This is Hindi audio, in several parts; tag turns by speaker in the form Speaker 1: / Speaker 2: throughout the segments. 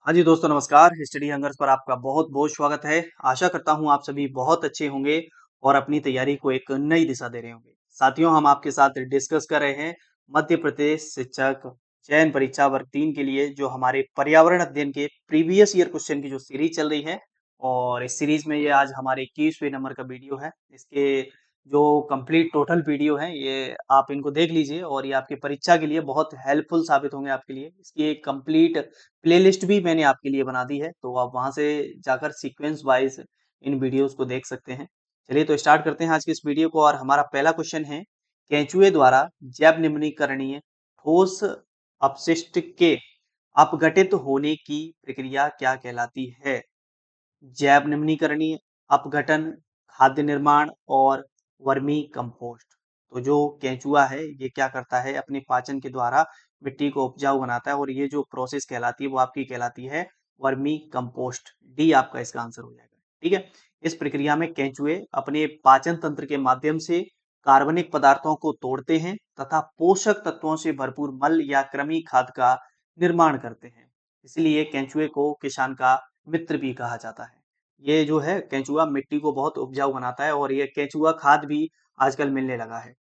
Speaker 1: हाँ जी दोस्तों नमस्कार। स्टडी हंगर्स पर आपका बहुत-बहुत स्वागत है। आशा करता हूँ आप सभी बहुत अच्छे होंगे और अपनी तैयारी को एक नई दिशा दे रहे होंगे। साथियों हम आपके साथ डिस्कस कर रहे हैं मध्य प्रदेश शिक्षक चयन परीक्षा वर्ग 3 के लिए जो हमारे पर्यावरण अध्ययन के प्रीवियस ईयर क्वेश्चन की जो सीरीज चल रही है और इस सीरीज में ये आज हमारे 21वें नंबर का वीडियो है। इसके जो कंप्लीट टोटल वीडियो है ये आप इनको देख लीजिए और ये आपकी परीक्षा के लिए बहुत हेल्पफुल साबित होंगे आपके लिए। इसकी एक कंप्लीट प्लेलिस्ट भी मैंने आपके लिए बना दी है, तो आप वहाँ से जाकर सीक्वेंस वाइज़ इन वीडियोज़ को देख सकते हैं। चलिए तो स्टार्ट करते हैं आज की इस वीडियो को और हमारा पहला क्वेश्चन है, केंचुए द्वारा जैव निम्नीकरणीय ठोस अपशिष्ट के अपघटित होने की प्रक्रिया क्या कहलाती है? जैव निम्नीकरणीय, अपघटन, खाद्य निर्माण और वर्मी कंपोस्ट। तो जो केंचुआ है ये क्या करता है अपने पाचन के द्वारा मिट्टी को उपजाऊ बनाता है और ये जो प्रोसेस कहलाती है वो आपकी कहलाती है वर्मी कंपोस्ट। डी आपका इसका आंसर हो जाएगा। ठीक है। इस प्रक्रिया में केंचुए अपने पाचन तंत्र के माध्यम से कार्बनिक पदार्थों को तोड़ते हैं तथा पोषक तत्वों से भरपूर मल या कृमि खाद का निर्माण करते हैं। इसलिए केंचुए को किसान का मित्र भी कहा जाता है। ये जो है केंचुआ मिट्टी को बहुत उपजाऊ बनाता है और ये केंचुआ खाद भी आजकल मिलने लगा है।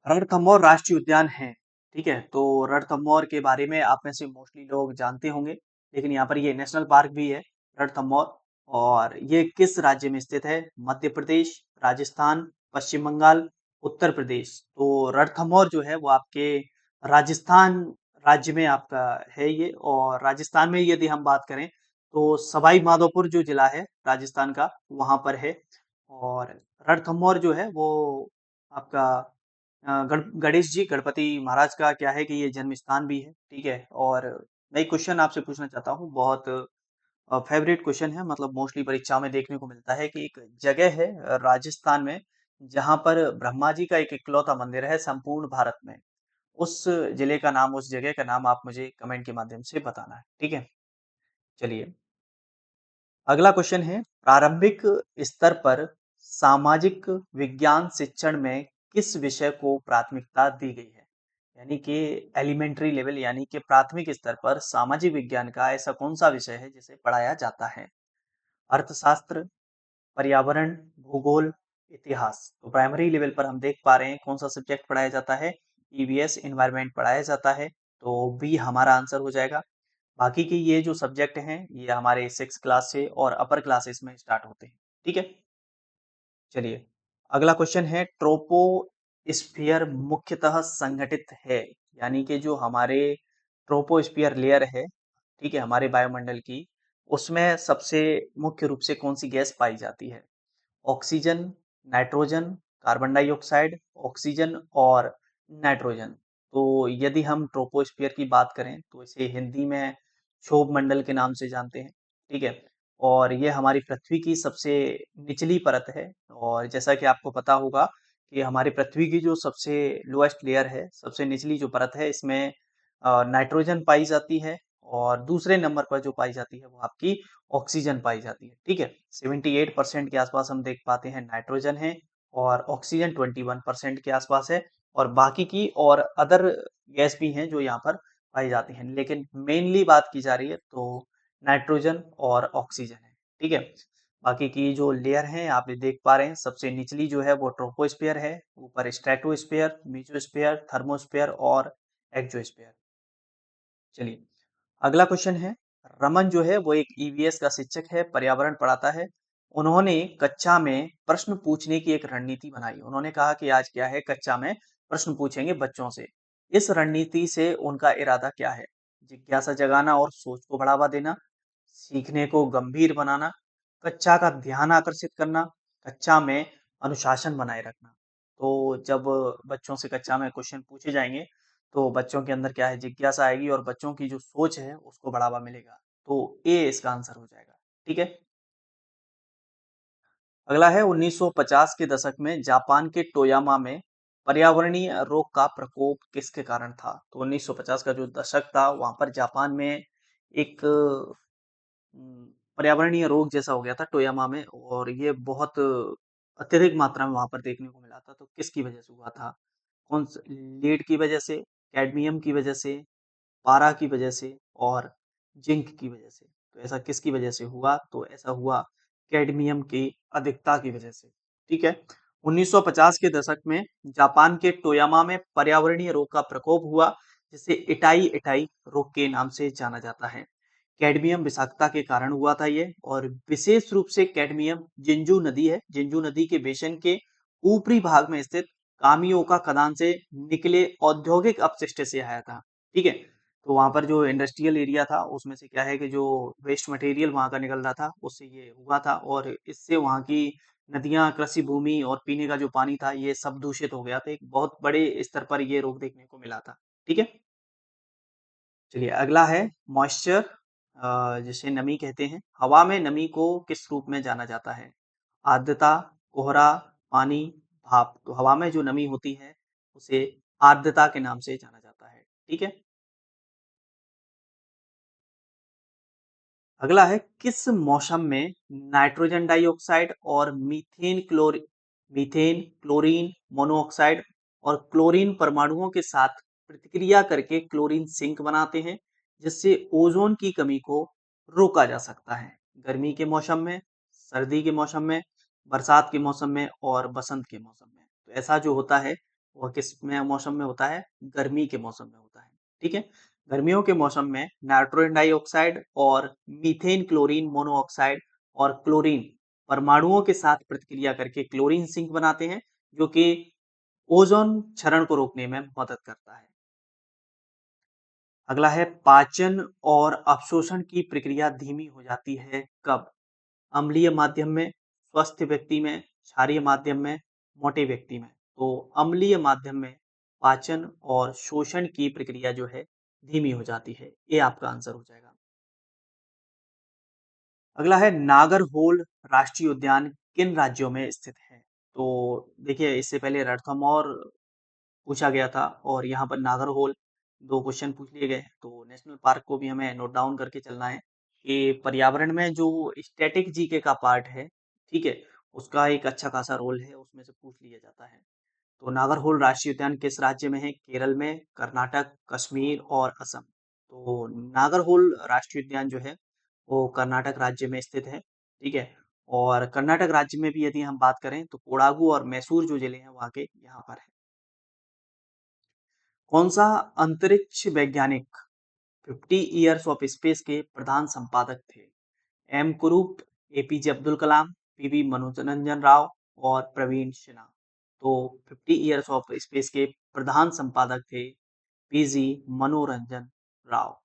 Speaker 1: रणथंभौर राष्ट्रीय उद्यान है, ठीक है? तो रणथंभौर के बारे में आप में से मोस्टली लोग जानते होंगे, लेकिन यहाँ पर ये नेशनल पार्क भी है, रणथंभौर। और ये किस राज्य में स्थित है? मध्य प्रदेश, राजस्थान, पश्चिम बंगाल, उत्तर प्रदेश। तो रणथंभौर जो है वो आपके राजस्थान राज्य में आपका है ये और राजस्थान में यदि हम बात करें तो सवाई माधोपुर जो जिला है राजस्थान का वहाँ पर है। और रणथंभौर जो है वो आपका गणेश जी गणपति महाराज का क्या है कि ये जन्म स्थान भी है, ठीक है? और मैं एक क्वेश्चन आपसे पूछना चाहता हूँ, बहुत फेवरेट क्वेश्चन है, मतलब मोस्टली परीक्षाओं में देखने को मिलता है कि एक जगह है राजस्थान में, जहाँ पर ब्रह्मा जी का एक इकलौता मंदिर है संपूर्ण भारत में। उस जिले का नाम, उस जगह का नाम आप मुझे कमेंट के माध्यम से बताना है, ठीक है? चलिए, अगला क्वेश्चन है, प्रारंभिक स्तर पर सामाजिक विज्ञान शिक्षण में किस विषय को प्राथमिकता दी गई है? यानी कि एलिमेंट्री लेवल यानी कि प्राथमिक स्तर पर सामाजिक विज्ञान का ऐसा कौन सा विषय है जिसे पढ़ाया जाता है? अर्थशास्त्र, पर्यावरण, भूगोल, इतिहास। तो प्राइमरी लेवल पर हम देख पा रहे हैं कौन सा सब्जेक्ट पढ़ाया जाता है? ईवीएस एनवायरनमेंट पढ़ाया जाता है, तो बी हमारा आंसर हो जाएगा। बाकी के ये जो सब्जेक्ट हैं ये हमारे 6 क्लास से और अपर क्लासेस में स्टार्ट होते हैं। ठीक है। चलिए, अगला क्वेश्चन है, ट्रोपोस्फियर मुख्यतः संगठित है, यानी कि जो हमारे ट्रोपोस्फियर लेयर है, ठीक है, हमारे वायुमंडल की, उसमें सबसे मुख्य रूप से कौन सी गैस पाई जाती है? Oxygen, nitrogen, carbon dioxide, oxygen और नाइट्रोजन। तो यदि हम ट्रोपोस्फियर की बात करें तो इसे हिंदी में क्षोभ मंडल के नाम से जानते हैं, ठीक है? और ये हमारी पृथ्वी की सबसे निचली परत है और जैसा कि आपको पता होगा कि हमारी पृथ्वी की जो सबसे लोएस्ट लेयर है, सबसे निचली जो परत है, इसमें नाइट्रोजन पाई जाती है और दूसरे नंबर पर जो पाई जाती है वो आपकी ऑक्सीजन पाई जाती है, ठीक है? 78% के आसपास हम देख पाते हैं नाइट्रोजन है और ऑक्सीजन 21% के आसपास है और बाकी की और अदर गैस भी हैं जो यहाँ पर पाई जाती हैं, लेकिन मेनली बात की जा रही है तो नाइट्रोजन और ऑक्सीजन है, ठीक है? बाकी की जो लेयर हैं आप ये देख पा रहे हैं, सबसे निचली जो है वो ट्रोपोस्फियर है, ऊपर स्ट्रेटोस्फियर, मेसोस्फियर, थर्मोस्फियर और एक्सोस्फियर। चलिए, अगला क्वेश्चन है, रमन जो है वो एक ईवीएस का शिक्षक है, पर्यावरण पढ़ाता है। उन्होंने कक्षा में प्रश्न पूछने की एक रणनीति बनाई। उन्होंने कहा कि आज क्या है, कक्षा में प्रश्न पूछेंगे बच्चों से। इस रणनीति से उनका इरादा क्या है? जिज्ञासा जगाना और सोच को बढ़ावा देना, सीखने को गंभीर बनाना, कक्षा का ध्यान आकर्षित करना, कक्षा में अनुशासन बनाए रखना। तो जब बच्चों से कक्षा में क्वेश्चन पूछे जाएँगे, तो बच्चों के अंदर क्या है, जिज्ञासा आएगी और बच्चों की जो सोच है उसको बढ़ावा मिलेगा। तो ए इसका आंसर हो जाएगा। ठीक है? अगला है, 1950 के दशक में जापान के टोयामा में पर्यावरणीय रोग का प्रकोप किसके कारण था? तो 1950 का जो दशक था वहाँ पर जापान में एक पर्यावरणीय रोग जैसा हो गया था टोयामा में और ये बहुत अत्यधिक मात्रा में वहाँ पर देखने को मिला था। तो किसकी वजह से हुआ था? कौन स लीड की वजह से, कैडमियम की वजह से, पारा की वजह से और जिंक की वजह से। तो ऐसा किसकी वजह से हुआ? तो ऐसा हुआ कैडमियम की अधिकता की वजह से। ठीक है। 1950 के दशक में जापान के टोयामा में पर्यावरणीय रोग का प्रकोप हुआ, जिसे इटाई इटाई रोग के नाम से जाना जाता है। कैडमियम विषाक्तता के कारण हुआ था ये, और विशेष रूप से कैडमियम जिंजू नदी है, जिंजू नदी के बेसिन के ऊपरी भाग में स्थित कामियोका खदान से निकले औद्योगिक अपशिष्ट से आया था। ठीक है। तो वहां पर जो इंडस्ट्रियल एरिया था, उसमें से क्या है कि जो वेस्ट मटेरियल वहां का निकल रहा था, उससे ये हुआ था, और इससे वहां की नदियां, कृषि भूमि और पीने का जो पानी था, ये सब दूषित हो गया था। एक बहुत बड़े स्तर पर ये रोग देखने को मिला था। ठीक है। चलिए अगला है मॉइस्चर, जिसे नमी कहते हैं। हवा में नमी को किस रूप में जाना जाता है? आर्द्रता, कोहरा, पानी, भाप। तो हवा में जो नमी होती है, उसे आर्द्रता के नाम से जाना जाता है। ठीक है। अगला है, किस मौसम में नाइट्रोजन डाइऑक्साइड और मीथेन, क्लोरीन मोनोऑक्साइड और क्लोरीन परमाणुओं के साथ प्रतिक्रिया करके क्लोरीन सिंक बनाते हैं, जिससे ओजोन की कमी को रोका जा सकता है? गर्मी के मौसम में, सर्दी के मौसम में, बरसात के मौसम में और बसंत के मौसम में। तो ऐसा जो होता है, वह किस में मौसम में होता है? गर्मी के मौसम में होता है। ठीक है। गर्मियों के मौसम में नाइट्रोजन डाइऑक्साइड और मीथेन क्लोरीन मोनोऑक्साइड और क्लोरीन परमाणुओं के साथ प्रतिक्रिया करके क्लोरीन सिंक बनाते हैं, जो कि ओजोन क्षरण को रोकने में मदद करता है। अगला है, पाचन और अवशोषण की प्रक्रिया धीमी हो जाती है कब? अम्लीय माध्यम में, स्वस्थ व्यक्ति में, क्षारीय माध्यम में, मोटे व्यक्ति में। तो अम्लीय माध्यम में पाचन और शोषण की प्रक्रिया जो है धीमी हो जाती है। ये आपका आंसर हो जाएगा। अगला है, नागरहोल राष्ट्रीय उद्यान किन राज्यों में स्थित है? तो देखिए, इससे पहले रणथंभौर पूछा गया था, और यहाँ पर नागरहोल, दो क्वेश्चन पूछ लिए गए। तो नेशनल पार्क को भी हमें नोट डाउन करके चलना है कि पर्यावरण में जो स्टैटिक जीके का पार्ट है, ठीक है, उसका एक अच्छा खासा रोल है, उसमें से पूछ लिया जाता है। तो नागरहोल राष्ट्रीय उद्यान किस राज्य में है? केरल में, कर्नाटक, कश्मीर और असम। तो नागरहोल राष्ट्रीय उद्यान जो है, वो कर्नाटक राज्य में स्थित है। ठीक है। और कर्नाटक राज्य में भी यदि हम बात करें, तो कोडागु और मैसूर जो जिले हैं वहाँ के यहाँ पर है। कौन सा अंतरिक्ष वैज्ञानिक 50 ईयर्स ऑफ स्पेस के प्रधान संपादक थे? एम कुरूप, एपीजे अब्दुल कलाम, पीवी मनोरंजन राव और प्रवीण सिन्हा। तो 50 ईयर्स ऑफ स्पेस के प्रधान संपादक थे पीजी मनोरंजन राव।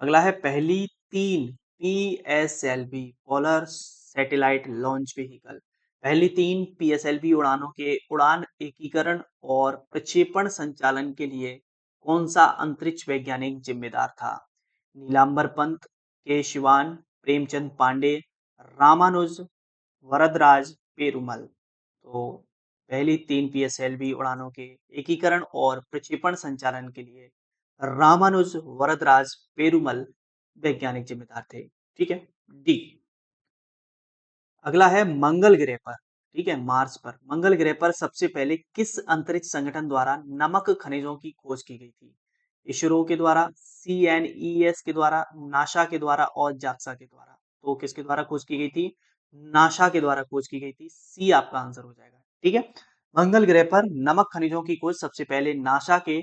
Speaker 1: अगला है, पहली 3 PSLV polar satellite launch vehicle, पहली 3 पीएसएलवी उड़ानों के उड़ान एकीकरण और प्रक्षेपण संचालन के लिए कौन सा अंतरिक्ष वैज्ञानिक जिम्मेदार था? नीलांबर पंत, के शिवान, प्रेमचंद पांडे, रामानुज वरदराज पेरुमल। तो पहली 3 पीएसएलवी उड़ानों के एकीकरण और प्रक्षेपण संचालन के लिए रामानुज वरदराज पेरुमल वैज्ञानिक जिम्मेदार थे। ठीक है। डी। अगला है, मंगल ग्रह पर, ठीक है, मार्स पर, मंगल ग्रह पर सबसे पहले किस अंतरिक्ष संगठन द्वारा नमक खनिजों की खोज की गई थी? इसरो के द्वारा, सीएनईएस के द्वारा, नासा के द्वारा और जाक्सा के द्वारा। तो किसके द्वारा खोज की गई थी? नासा के द्वारा खोज की गई थी। सी आपका आंसर हो जाएगा। ठीक है। मंगल ग्रह पर नमक खनिजों की खोज सबसे पहले नासा के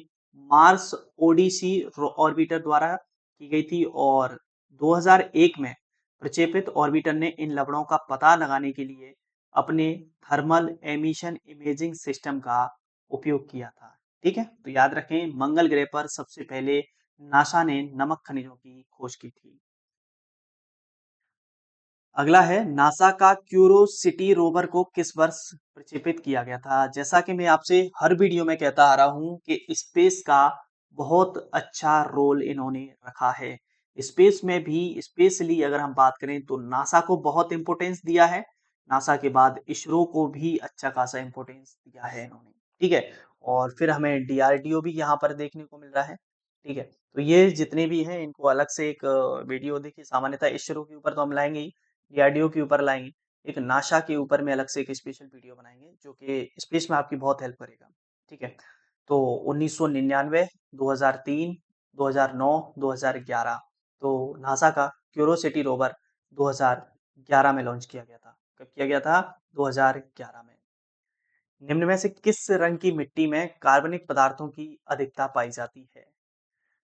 Speaker 1: मार्स ओडिसी ऑर्बिटर द्वारा की गई थी, और 2001 में प्रक्षेपित ऑर्बिटर ने इन लवणों का पता लगाने के लिए अपने थर्मल एमिशन इमेजिंग सिस्टम का उपयोग किया था। ठीक है। तो याद रखें, मंगल ग्रह पर सबसे पहले नासा ने नमक खनिजों की खोज की थी। अगला है, नासा का क्यूरोसिटी रोवर को किस वर्ष प्रक्षेपित किया गया था? जैसा कि मैं आपसे हर वीडियो में कहता आ रहा हूं कि स्पेस का बहुत अच्छा रोल इन्होंने रखा है। स्पेस में भी स्पेशली अगर हम बात करें, तो नासा को बहुत इंपॉर्टेंस दिया है। नासा के बाद इसरो को भी अच्छा खासा इंपॉर्टेंस दिया है इन्होंने। ठीक है। और फिर हमें डीआरडीओ भी यहाँ पर देखने को मिल रहा है। ठीक है। तो ये जितने भी हैं, इनको अलग से एक वीडियो देखिए। सामान्यतः इसरो के ऊपर तो हम लाएंगे ही, डीआरडीओ के ऊपर लाएंगे, एक नासा के ऊपर में अलग से एक स्पेशल वीडियो बनाएंगे, जो कि स्पेस में आपकी बहुत हेल्प करेगा। ठीक है। तो 1999, 2003, 2009, 2011। तो नासा का क्यूरोसिटी रोवर 2011 में लॉन्च किया गया था। कब किया गया था? 2011 में। निम्न में से किस रंग की मिट्टी में कार्बनिक पदार्थों की अधिकता पाई जाती है?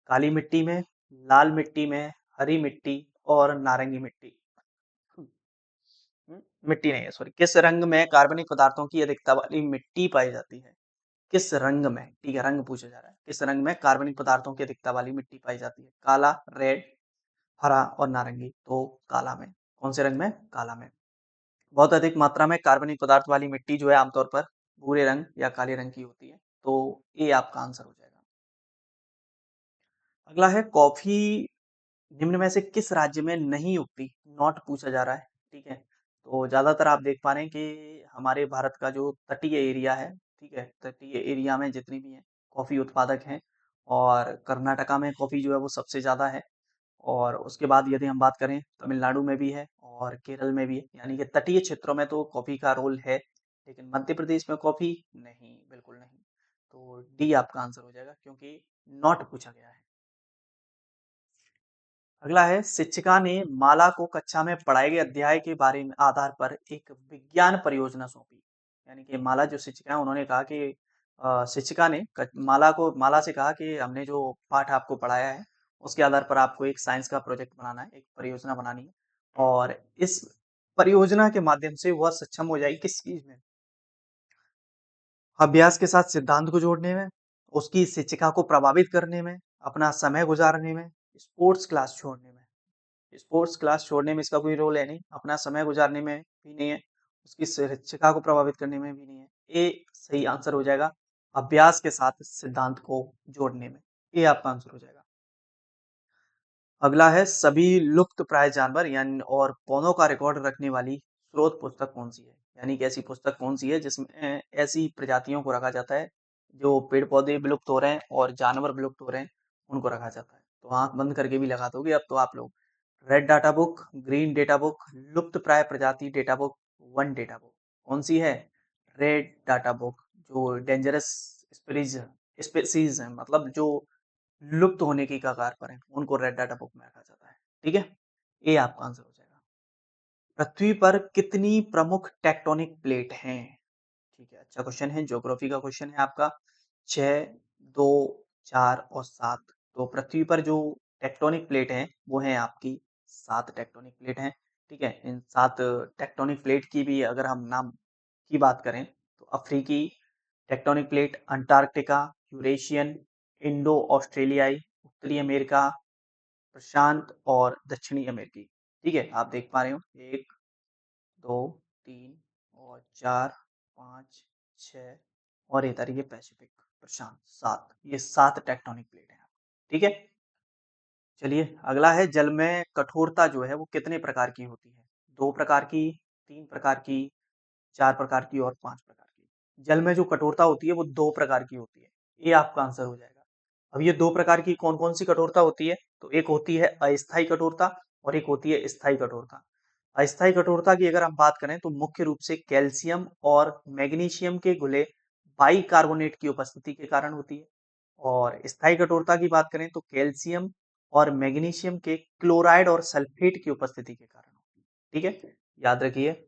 Speaker 1: काली मिट्टी में, लाल मिट्टी में, हरी मिट्टी और नारंगी मिट्टी। मिट्टी नहीं है, सॉरी। किस रंग में कार्बनिक पदार्थों की अधिकता वाली मिट्टी पाई जाती है? किस रंग में? ठीक है, रंग पूछा जा रहा है। किस रंग में कार्बनिक पदार्थों की अधिकता वाली मिट्टी पाई जाती है? काला, रेड, हरा और नारंगी। तो काला में। कौन से रंग में? काला में। बहुत अधिक मात्रा में कार्बनिक पदार्थ वाली मिट्टी जो है आमतौर पर भूरे रंग या काले रंग की होती है। तो ये आपका आंसर हो जाएगा। अगला है कॉफी निम्न में से किस राज्य में नहीं उगती? नॉट पूछा जा रहा है, ठीक है। तो ज्यादातर आप देख पा रहे हैं कि हमारे भारत का जो तटीय एरिया है, ठीक है, तटीय एरिया में जितनी भी है कॉफी उत्पादक हैं, और कर्नाटका में कॉफी जो है वो सबसे ज्यादा है। और उसके बाद यदि हम बात करें, तमिलनाडु में भी है और केरल में भी है, यानी कि तटीय क्षेत्रों में तो कॉफी का रोल है, लेकिन मध्य प्रदेश में कॉफी नहीं, बिल्कुल नहीं। तो डी आपका आंसर हो जाएगा, क्योंकि नॉट पूछा गया है। अगला है, शिक्षिका ने माला को कक्षा में पढ़ाए गए अध्याय के बारे में आधार पर एक विज्ञान परियोजना सौंपी। यानी कि माला जो शिक्षिका है उन्होंने कहा कि शिक्षिका ने माला से कहा कि हमने जो पाठ आपको पढ़ाया है उसके आधार पर आपको एक साइंस का प्रोजेक्ट बनाना है, एक परियोजना बनानी है। और इस परियोजना के माध्यम से वह सक्षम हो जाएगी किस चीज में? अभ्यास के साथ सिद्धांत को जोड़ने में, उसकी शिक्षिका को प्रभावित करने में, अपना समय गुजारने में, स्पोर्ट्स क्लास छोड़ने में। स्पोर्ट्स क्लास छोड़ने में इसका कोई रोल है नहीं, अपना समय गुजारने में भी नहीं है, उसकी शिक्षिका को प्रभावित करने में भी नहीं है। ये सही आंसर हो जाएगा, अभ्यास के साथ सिद्धांत को जोड़ने में। ये आपका आंसर हो जाएगा। अगला है, सभी लुप्त प्राय जानवर यानी और पौधों का रिकॉर्ड रखने वाली स्रोत पुस्तक कौन सी है? यानी कि ऐसी पुस्तक कौन सी है जिसमें ऐसी प्रजातियों को रखा जाता है जो पेड़ पौधे विलुप्त हो रहे हैं और जानवर विलुप्त हो रहे हैं, उनको रखा जाता है। तो आंख बंद करके भी लगा दोगे अब तो आप लोग। Red data book, green data book, लुप्त प्राय प्रजाति data book, one data book. कौन सी है? Red data book. जो डेंजरस स्पेसीज है, मतलब जो लुप्त होने की कगार पर है, उनको रेड डाटा बुक में रखा जाता है। ठीक है, ये आपका आंसर हो जाएगा। पृथ्वी पर कितनी प्रमुख टेक्टोनिक प्लेट हैं? ठीक है, अच्छा क्वेश्चन है, ज्योग्राफी का क्वेश्चन है आपका। 6, 2, 4 और 7। तो पृथ्वी पर जो टेक्टोनिक प्लेट हैं वो हैं आपकी 7 टेक्टोनिक प्लेट हैं। ठीक है, इन 7 टेक्टोनिक प्लेट की भी अगर हम नाम की बात करें तो अफ्रीकी tectonic plate, Antarctica, Eurasian, Indo ऑस्ट्रेलियाई, उत्तरी अमेरिका, प्रशांत और दक्षिणी अमेरिकी। ठीक है, आप देख पा रहे हो, 1, 2, 3 और 4, 5, 6 और ये तारीख है पैसिफिक, प्रशांत, 7। ये 7 टेक्टोनिक प्लेट हैं। ठीक है, चलिए अगला है, जल में कठोरता जो है वो कितने प्रकार की होती है? 2 प्रकार की, 3 प्रकार की, 4 प्रकार की और 5 प्रकार की। जल में जो कठोरता होती है वो 2 प्रकार की होती है। ये आपका आंसर हो जाएगा। अब ये 2 प्रकार की कौन-कौन सी कठोरता होती है? तो एक होती है अस्थायी कठोरता और एक होती है स्थायी कठोरता। अस्थायी कठोरता की अगर हम बात करें तो मुख्य रूप से कैल्शियम और मैग्नीशियम के घुले बाइकार्बोनेट की उपस्थिति के कारण होती है। और स्थायी कठोरता की बात करें तो कैल्शियम और मैग्नीशियम के क्लोराइड और सल्फेट की उपस्थिति के कारण होती है। ठीक है, याद रखिए।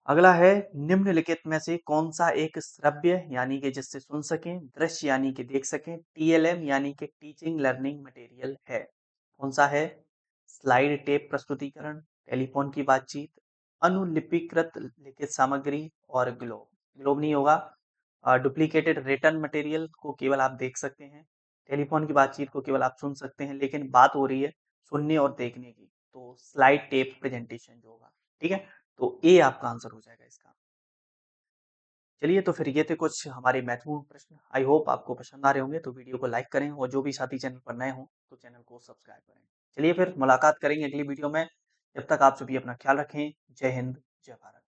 Speaker 1: अगला है, निम्नलिखित में से कौन सा एक श्रव्य यानी कि जिससे सुन सकें, दृश्य यानी कि देख सकें, टीएलएम यानी कि टीचिंग लर्निंग मटेरियल है? कौन सा है? स्लाइड टेप प्रस्तुतिकरण, टेलीफोन की बातचीत, अनुलिपिकृत लिखित सामग्री और ग्लोब। ग्लोब नहीं होगा, डुप्लीकेटेड रिटर्न मटेरियल को केवल आप देख सकते हैं, टेलीफोन की बातचीत को केवल आप सुन सकते हैं, लेकिन बात हो रही है सुनने और देखने की, तो स्लाइड टेप प्रेजेंटेशन जो होगा। ठीक है, तो ए आपका आंसर हो जाएगा इसका। चलिए, तो फिर ये थे कुछ हमारे महत्वपूर्ण प्रश्न। आई होप आपको पसंद आ रहे होंगे, तो वीडियो को लाइक करें और जो भी साथी चैनल पर नए हों तो चैनल को सब्सक्राइब करें। चलिए फिर मुलाकात करेंगे अगली वीडियो में। जब तक आप सभी अपना ख्याल रखें। जय हिंद, जय भारत।